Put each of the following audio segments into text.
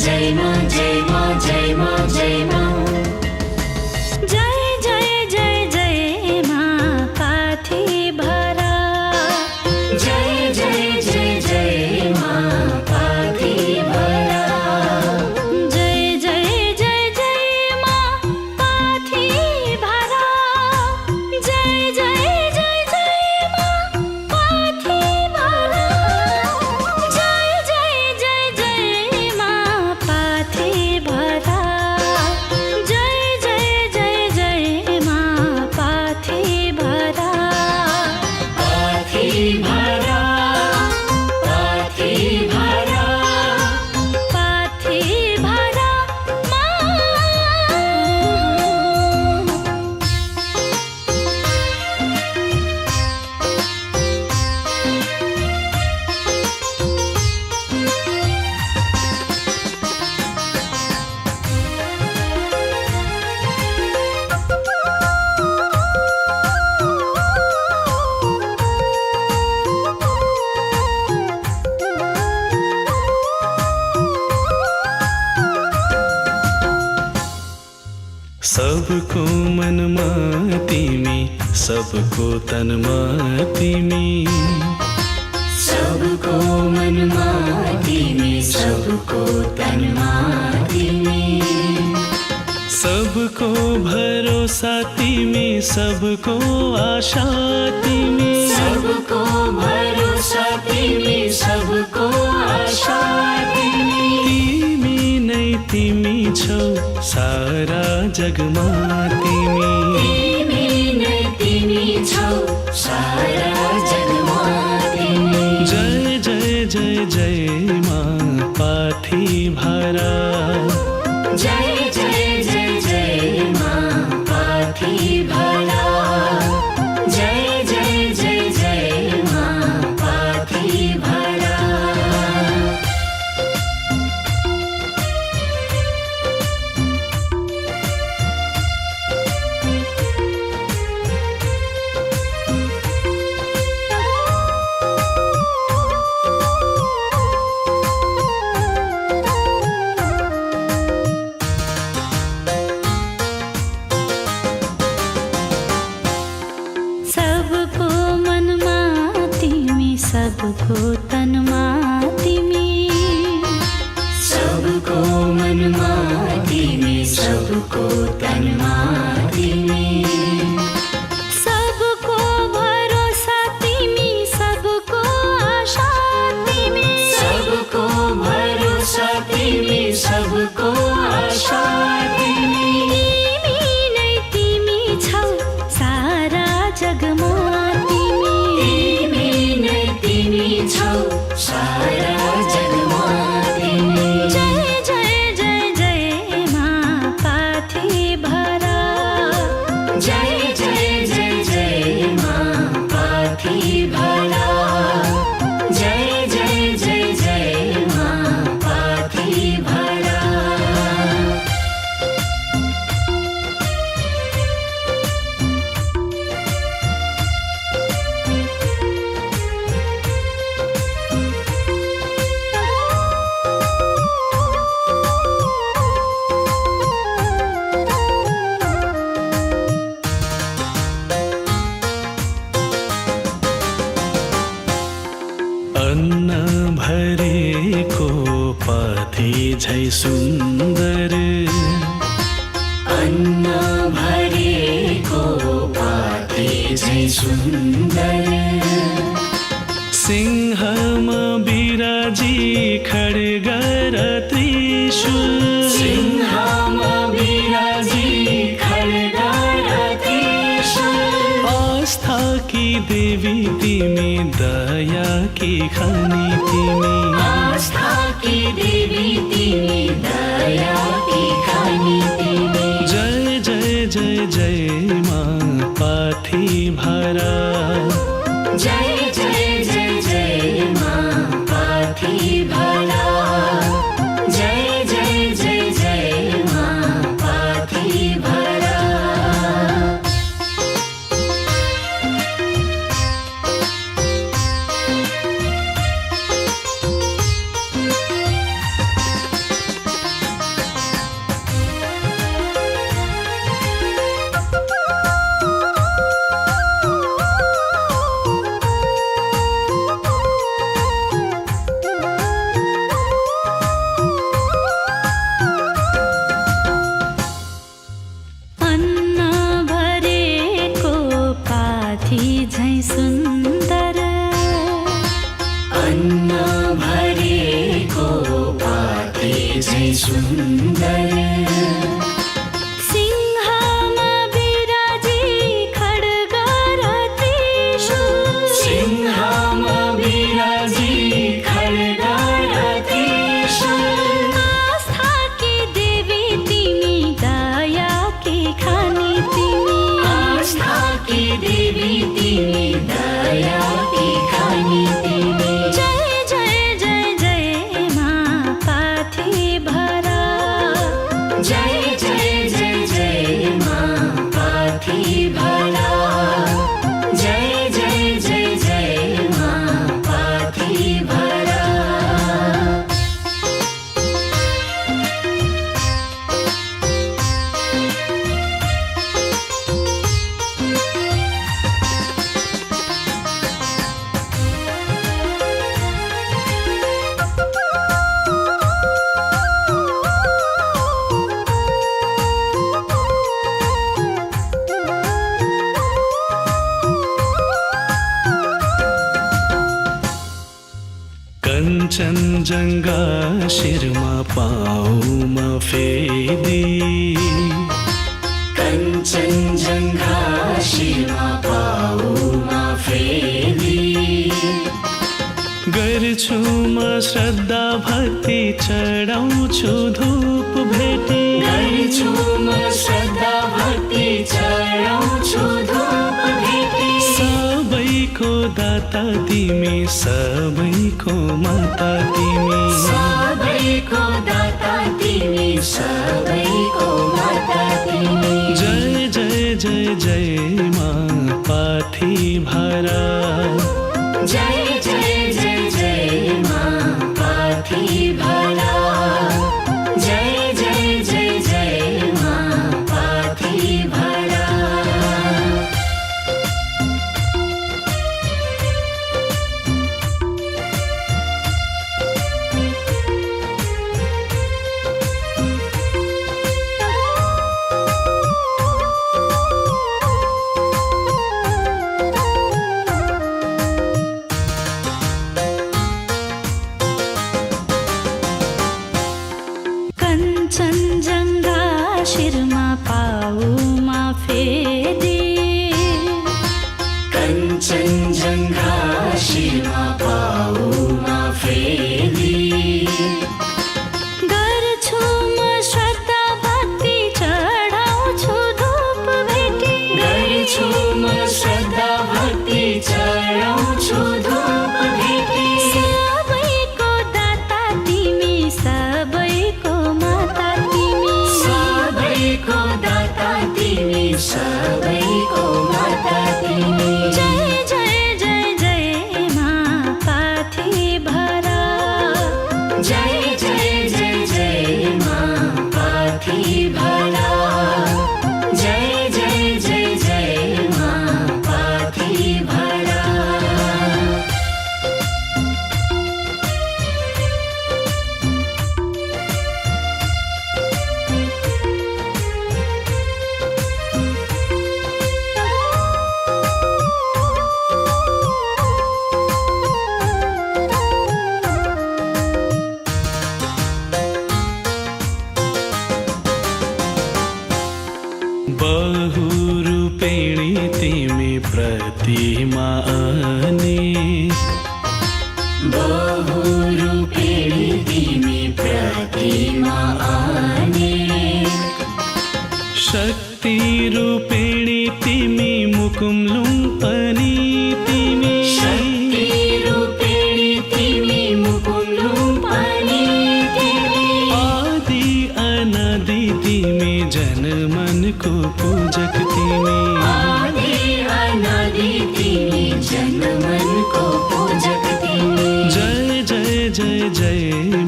जय मां जय मां जय मां जय मां जय जय जय जय मां पाथी भरा जय जय जय जय मां पाथी भरा जय जय जय जय मां पाथी भरा जय जय जय जय मां पाथी भरा जय जय जय जय मां पाथी भरा जय जय जय जय मां पाथी भरा पाथी भरा पाथी भरा पाथी भरा मां सबको मन माती में सबको तन माती में सबको मन माती में सबको तन माती में सबको भरोसा ती में सबको आशाती में सबको भरोसा तिमी सबको आशा तिमी तिमी नै तिमी छौ सारा जगमा तिमी तिमी नै तिमी छौ सारा जगमा तिमी जय जय जय जय मां पाथी भरा जय जय जय जय मां पाथी भरा जय जय जय जय मां पाथी भरा सबको मन माती में सबको तन माती में सबको मन माती में सबको तन माती में सबको भरोसा तिमी सबको आशा तिमी सबको भरोसा तिमी सबको आशा तिमी तिमी नै तिमी छौ सारा जगमा तिमी तिमी नै तिमी छौ सारा जगमा तिमी जय जय जय जय मां पाथी भरा जय जय जय जय मां पाथी भरा जय जय जय जय मां पाथी भरा अन्न भरेको पाथी झै सुन्दर अन्न भरेको पाथी झै सुन्दर सिंहमा बिराजी खड्ग र त्रिशूल सिंहमा बिराजी खड्ग र त्रिशूल आस्था की देवी तिमी दया की खनी तिमी आस्था की देवी तिमी दया की खानी तिमी जय जय जय जय मां पाथी भरा जय जय जय जय मां पाथी भरा जय जय जय जय मां पाथी भरा सुन्दर सिंहमा बिराजी खड्ग र त्रिशूल सिंहमा बिराजी खड्ग र त्रिशूल आस्थाकी देवी तिमी दयाकी खानी तिमी आस्थाकी देवी तिमी दयाकी खानी तिमी जय जय जय जय माँ पाथीभरा जय जय जय जय माँ पाथीभरा जय जय जय जय माँ पाथीभरा कञ्चनजङ्घा शिरमा पाउमा फेदी कञ्चनजङ्घा शिरमा पाउमा फेदी गर्छु म श्रद्धा भक्ति चढाउँछु धूप भेटी गर्छु म श्रद्धा भक्ति चढाउँछु धूप भेटी सबैको दाता तिमी सबैको माता तिमी सबैको दाता तिमी सबैको माता तिमी जय जय जय जय माँ पाथीभरा जय जय जय जय माँ पाथीभरा जय जय जय जय माँ पाथीभरा कञ्चनजङ्घा शिरमा पाउमा फेदी कञ्चनजङ्घा शिरमा पाउमा फेदी गर्छु म श्रद्धा भक्ति चढाउँछु धूप भेटी गर्छु म श्रद्धा भक्ति चढाउँछु धूप भेटी सबैको दाता तिमी सबैको माता तिमी सबैको दाता तिमी सबैको माता तिमी जय जय जय जय माँ पाथीभरा जय जय जय जय माँ पाथीभरा जय जय जय जय माँ पाथीभरा बहुरूपेणी तिमी प्रतिमा अनेक बहुरूपेणी तिमी प्रतिमा अनेक शक्तिरूपेणी तिमी मुकुमलुङ पनि तिमी शक्तिरूपेणी तिमी मुकुमलुङ पनि तिमी आदि अनादि तिमी जनमनको पूजक तिमी आदि अनादि तिमी जनमनको पूजक तिमी जय जय जय जय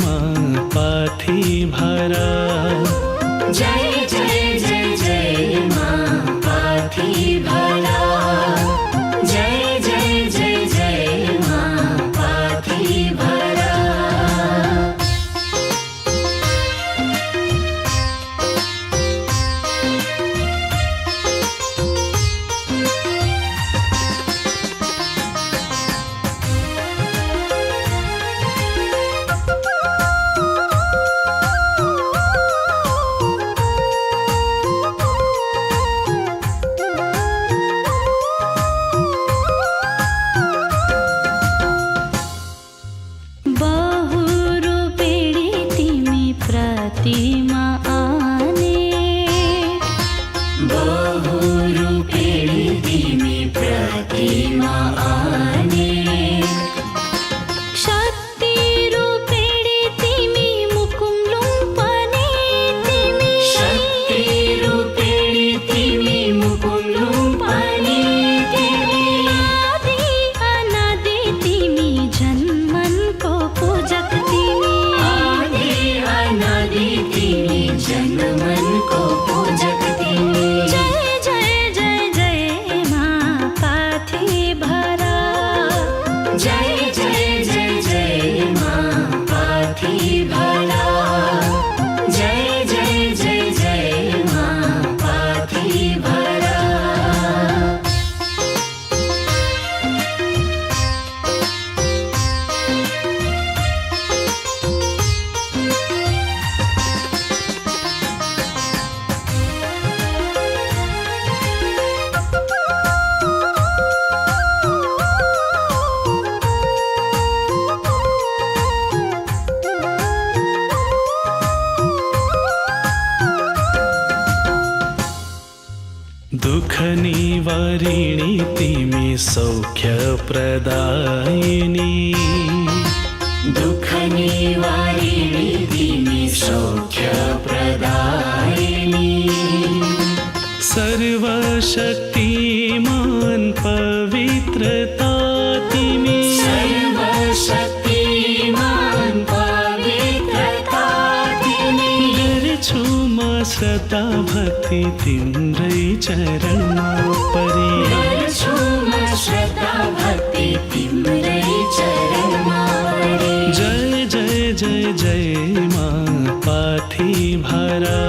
माँ पाथीभरा जय जय जय जय माँ पाथीभरा जय जय जय जय माँ पाथीभरा मा आने शक्ति रूपिणी तिमी मुकुम लुम्पने तिमी शक्ति रूपिणी तिमी मुकुम लुम्पने तिमी आदि अनादि तिमी जन्मनको पूजक तिमी आदि अनादि तिमी जन्मनको पूजक तिमी जय जय जय जय माँ पाथिभरा जय जय जय जय माँ पाथिभरा जय जय जय जय माँ पाथिभरा दुःख निवारिणी तिमी सौख्य प्रदायिनी दुःख निवारिणी तिमी सौख्य प्रदायिनी सर्वशक्तिमान पवित्रता तिमी सर्वशक्तिमान पवित्रता तिमी गर्छु म श्रद्धा भक्ति तिम्रै चरणमा परि गर्छु म श्रद्धा भक्ति तिम्रै चरणमा परि जय जय जय जय माँ पाथिभरा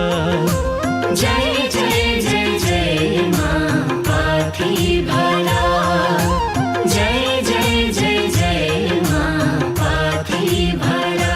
जय जय जय जय माँ पाथिभरा जय जय जय जय माँ पाथिभरा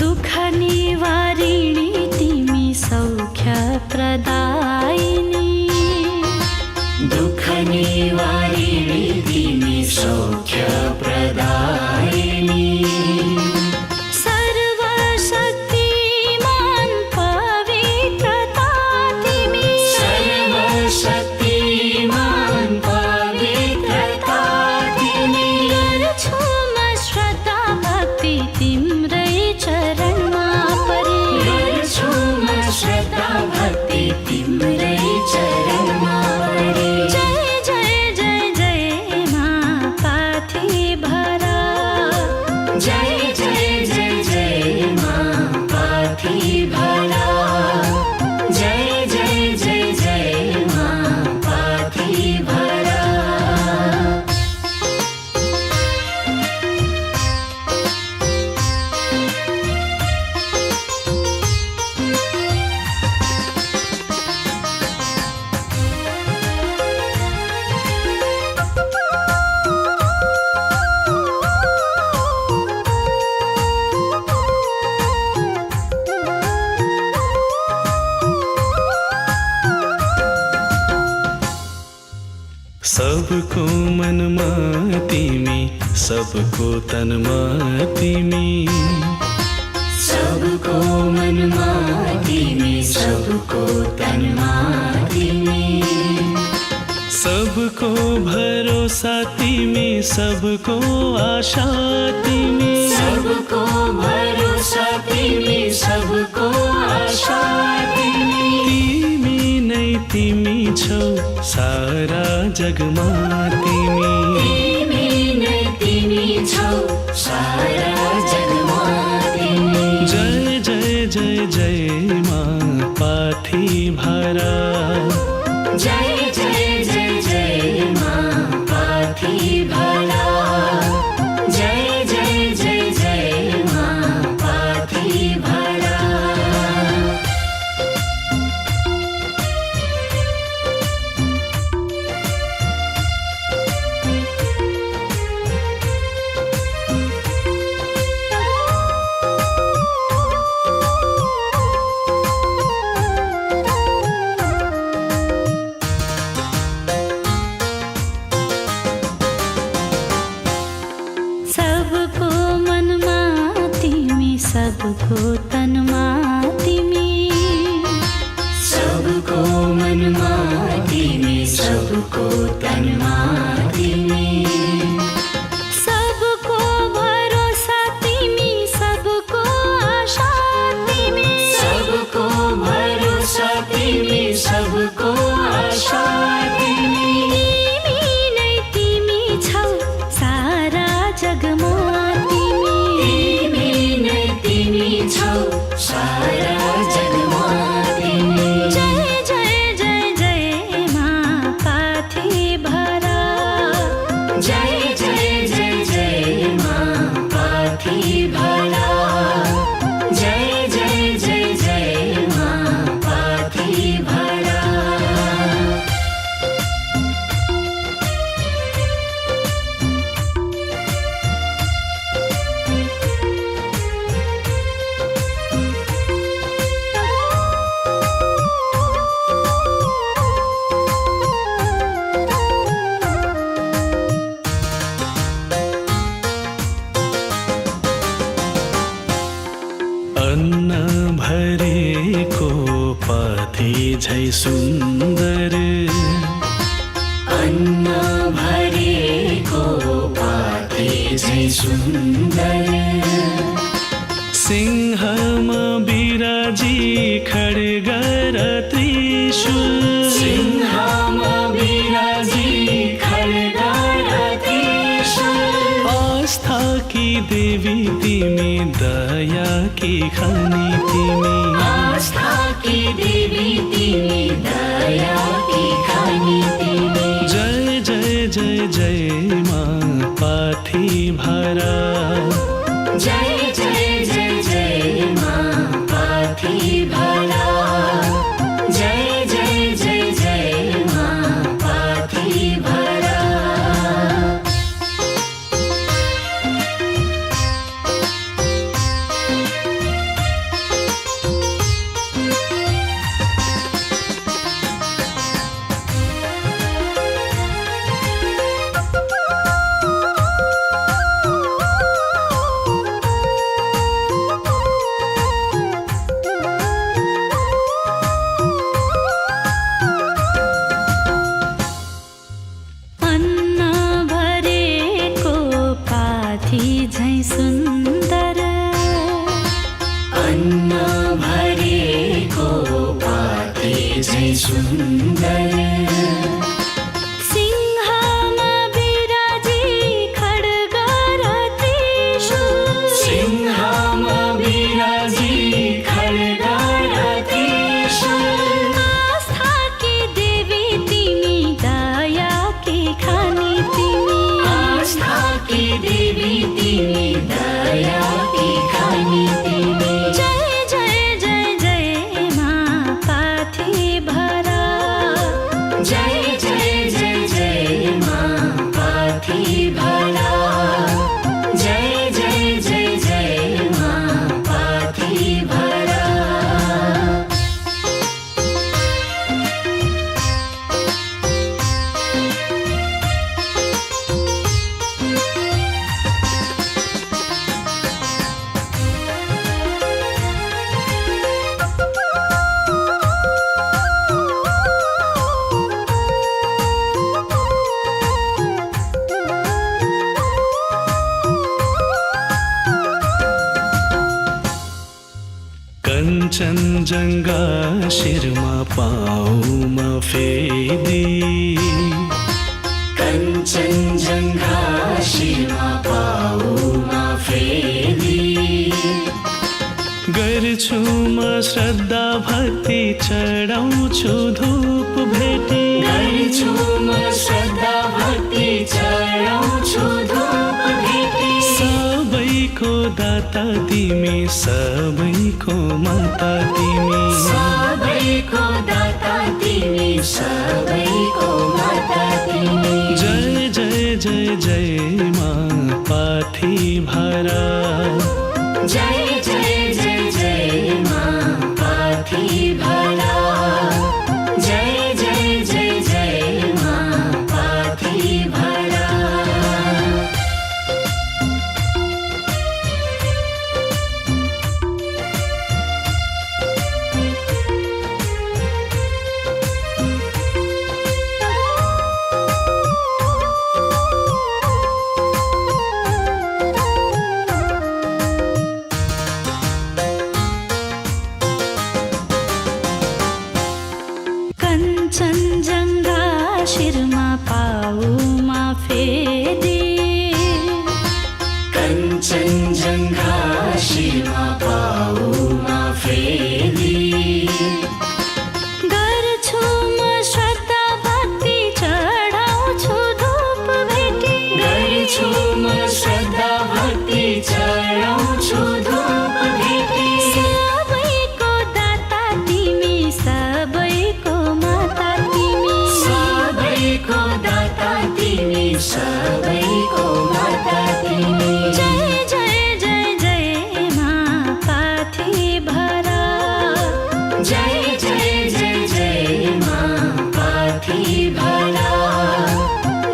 दुःख निवारिणी तिमी सौख्य प्रदायिनी दुःख निवारिणी तिमी सौख्य प्रदायिनी सर्वशक्तिमान पवित्रता तिमी सर्वशक्तिमान पवित्रता तिमी गर्छु म श्रद्धा भक्ति तिम्रै चरणमा परि गर्छु म श्रद्धा भक्ति तिम्रै चरणमा परि जय जय जय जय माँ पाथिभरा जय जय जय जय माँ पाथिभरा जय जय जय जय माँ पाथिभरा सबको मनमा तिमी सबको तनमा तिमी सबको मनमा तिमी सबको तनमा तिमी सबको भरोसा तिमी सबको आशा तिमी सबको भरोसा तिमी सबको आशा तिमी तिमी नै तिमी छौ सारा जगमा तिमी तिमी नै तिमी छौ सारा जगमा तिमी जय जय जय जय माँ पाथिभरा जय जय जय जय माँ पाथिभरा जय जय जय जय माँ पाथिभरा सबको तनमा तिमी, सबको मनमा तिमी, सबको तनमा तिमी, सबको भरोसा तिमी, सबको आशा तिमी, सबको भरोसा तिमी, सबको आशा तिमी, तिमी नै तिमी छौ सारा जगमा तिमी, तिमी नै तिमी छौ सारा जगमा तिमी। जय जय जय जय माँ पाथी भरा, जय जय जय जय माँ पाथी भरा, जय जय जय जय माँ पाथी भरा। अन्न भरेको पाथी झै सुन्दर, अन्न भरेको पाथी झै सुन्दर, सिंहमा बिराजी खड्ग र त्रिशूल, सिंहमा बिराजी खड्ग र त्रिशूल, आस्था की देवी तिमी, दया की खानी तिमी, आस्था की देवी तिमी, दया की खानी तिमी। जय जय जय जय माँ पाथी भरा, जय जय जय जय माँ पाथी भरा, जय जय जय जय माँ पाथी भरा। अन्न भरेको पाथी झै सुन्दर, अन्न भरेको पाथी झै सुन्दर, सिंहमा बिराजी खड्ग र त्रिशूल, सिंहमा बिराजी खड्ग र त्रिशूल, आस्था की देवी तिमी, दया की खानी तिमी, आस्था की देवी तिमी, दया की खानी तिमी। जय जय जय जय माँ पाथी भरा, जय जय जय जय माँ पाथी भरा, जय जय जय जय माँ पाथी भरा। कञ्चनजङ्घा शिरमा पाउमा फेदी, कञ्चनजङ्घा शिरमा पाउमा फेदी, गर्छु म श्रद्धा भक्ति चढाउँछु धूप भेटी, गर्छु म श्रद्धा भक्ति चढाउँछु धूप भेटी, सबैको दाता तिमी, सबैको माता तिमी, सबैको दाता तिमी, सबैको माता तिमी। जय जय जय जय माँ पाथी भरा, जय जय जय जय माँ पाथी भरा, जय जय जय जय माँ पाथी भरा। सबैको माता तिमी जय जय जय जय माँ पाथी भरा जय जय जय जय माँ पाथी भरा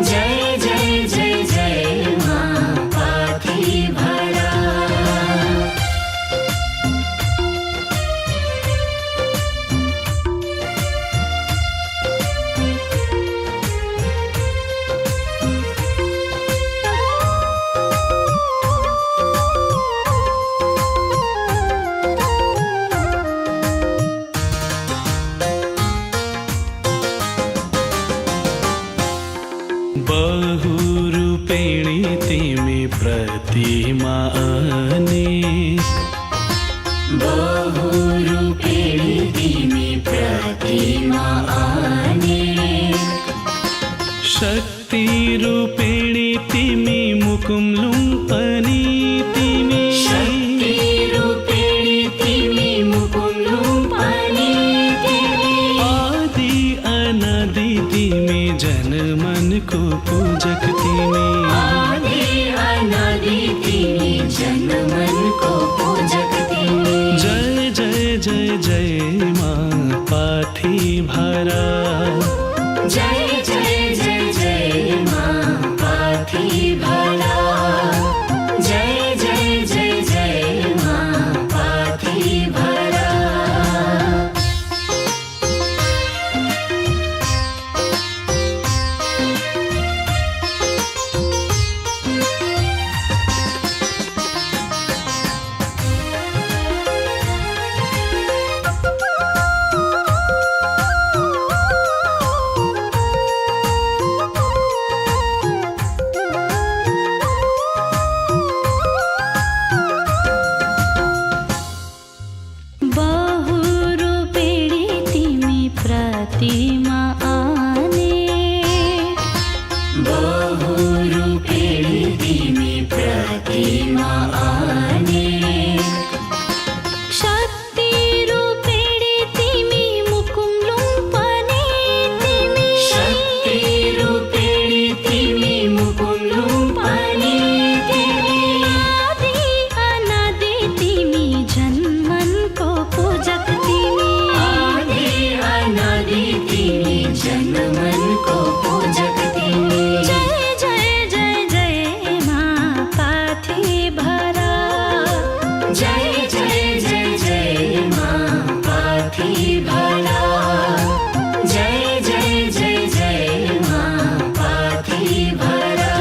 जय जय जय जय माँ पाथी भरा बहुरूपिणी तिमी प्रतिमा अनेक बहुरूपिणी तिमी प्रतिमा अनेक शक्तिरूपिणी तिमी मुकुमलुम्पनी तिमी शक्तिरूपिणी तिमी मुकुमलुम्पनी तिमी आदि अनादि तिमी जनमनको पूजक तिमी आदि अनादि तिमी जनमनको पूजक तिमी जय जय जय जय माँ पाथी भरा जय जय जय जय माँ पाथी भरा जय जय जय जय माँ पाथी भरा बहुरूपिणी तिमी प्रतिमा अनेक बहुरूपिणी तिमी प्रतिमा अनेक शक्तिरूपिणी तिमी मुकुमलुम्पनी तिमी शक्तिरूपिणी तिमी मुकुमलुम्पनी तिमी आदि अनादि तिमी जन्मनको पूजक तिमी आदि अनादि तिमी जनमनको पूजक तिमी जय जय जय जय माँ पाथी भरा जय जय जय जय माँ पाथी भरा जय जय जय जय माँ पाथी भरा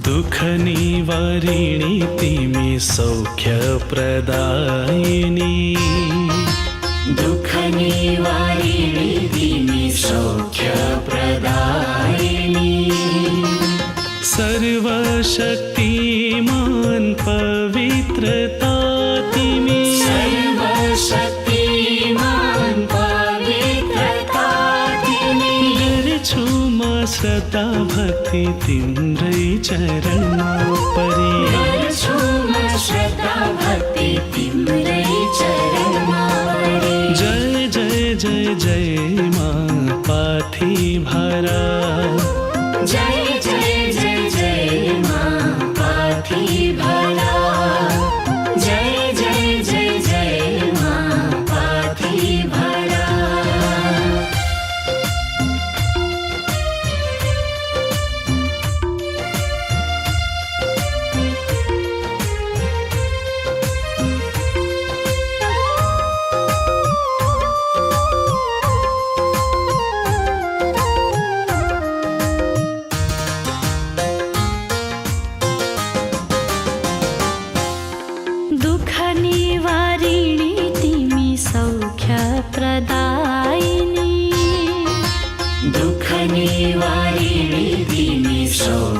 दुःख निवारिणी तिमी सौख्य प्रदायिनी दुःख निवारिणी तिमी सौख्य प्रदायिनी सर्वशक्तिमान पवित्रता तिमी सर्वशक्तिमान पवित्रता तिमी गर्छु म श्रद्धा भक्ति तिम्रै चरणमा परि गर्छु म श्रद्धा भक्ति तिम्रै चरणमा परि जय जय जय जय माँ पाथी भरा जय जय जय जय माँ पाथी भरा जय जय जय जय माँ पाथी भरा प्रदायिनी दुःख निवारिणी तिमी सौख्य